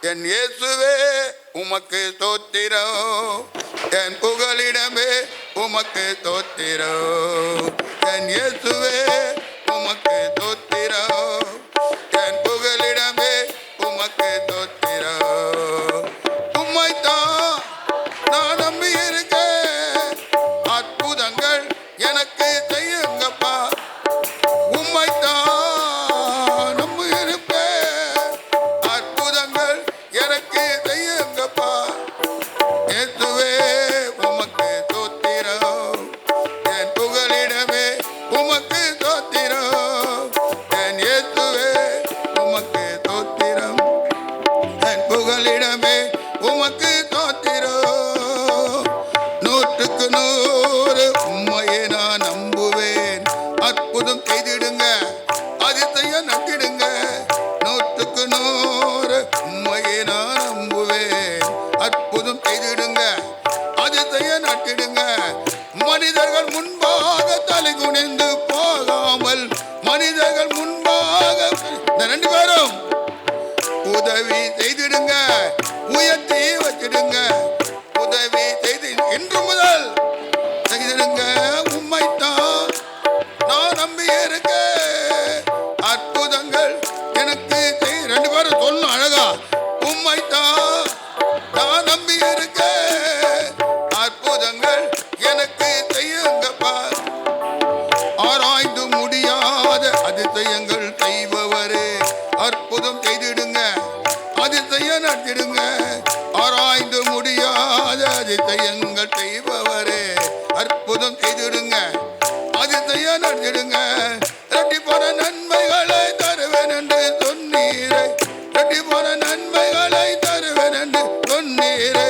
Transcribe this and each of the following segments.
என் இயேசுவே உமக்கு ஸ்தோத்திரம், என் புகலிடமே உமக்கு ஸ்தோத்திரம். என் இயேசுவே உமக்கு ஸ்தோத்திரம், என் புகலிடமே உமக்கு ஸ்தோத்திரம். உம்மைத்தான் நான் நம்பி இருக்கேன், அற்புதங்கள் எனக்கு செய்யுங்கப்பா. உம்மைத்தான் நம்பி இருப்பேன், அற்புதங்கள் எனக்கு செய்யுங்கப்பா. இயேசுவே உமக்கு ஸ்தோத்திரம், என் புகலிடமே உமக்கு ஸ்தோத்திரம். என் இயேசுவே உமக்கு ஸ்தோத்திரம், என் புகலிடமே உமக்கு ஸ்தோத்திரம். 100க்கு 100 உம்மையே நான் நம்புவேன், அற்புதம் செய்திடுங்க, அதிசயம் நட்டிடுங்க. 100க்கு 100 உம்மையே நான் நம்புவேன், அற்புதம் செய்திடுங்க, அதிசயம் நட்டிடுங்க. மனிதர்கள் முன்பாக தலை குனிந்து போகாமல், மனிதர்கள் முன்பாக இந்த 2 பேரும் உதவி செய்திடுங்க, உயர்த்தி வச்சிடுங்க. உதவி செய்து இன்று முதல் செய்திடுங்க. உம்மைத்தான் நான் நம்பி இருக்கேன், அற்புதங்கள் எனக்கு 2 பேரும் சொல்லணும் அழகா. உம்மைத்தான் நான் நம்பி இருக்கேன், அற்புதங்கள் எனக்கு செய்யுங்கப்பா. ஆராய்ந்து முடியாத அதிசயங்கள் செய்பவரே, அற்புதம் செய்திடுங்க, அதிசயம் நடத்திடுங்க. ஆராய்ந்து முடியாத அதிசயங்கள் செய்பவரே, அற்புதம் செய்திடுங்க, அதிசயம் நடத்திடுங்க. இரட்டிப்பான நன்மைகளை தருவேன் என்று சொன்னீரே, இரட்டிப்பான நன்மைகளை தருவேன் என்று சொன்னீரே.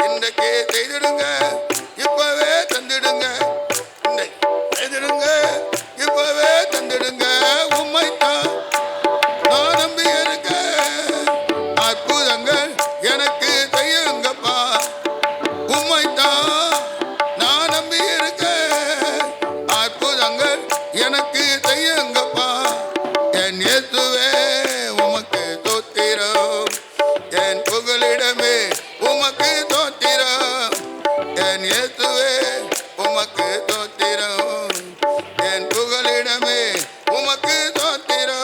இன்றைக்கே செய்திடுங்க, இப்பவே தந்திடுங்க, செய்திடுங்க, இப்பவே தந்திடுங்க. உம்மைத்தான் நான் நம்பி இருக்கேன், அற்புதங்கள் எனக்கு செய்யுங்கப்பா. உம்மைத்தான் நான் நம்பி இருக்கேன், அற்புதங்கள் எனக்கு செய்யுங்கப்பா. என் இயேசுவே உமக்கு ஸ்தோத்திரம், என் புகலிடமே உமக்கு ஸ்தோத்திரம். என் இயேசுவே உமக்கு ஸ்தோத்திரம், என் புகலிடமே உமக்கு ஸ்தோத்திரம்.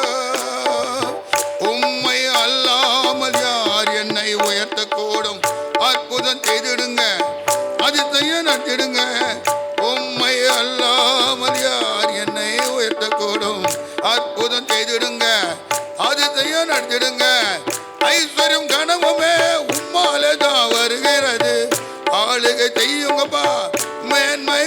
உம்மை அல்லாமல் யார் என்னை உயர்த்தக்கூடும், அற்புதம் செய்திடுங்க, அதிசயம் நடத்திடுங்க. உம்மை அல்லாமல் யார் என்னை உயர்த்தக்கூடும், அற்புதம் செய்திடுங்க, அதிசயம் நடத்திடுங்க. ஐஸ்வர்யம் கனவுமே உம்மாலே தான் வருகிறது, ஆளுகை செய்யுங்கப்பா, மேன்மை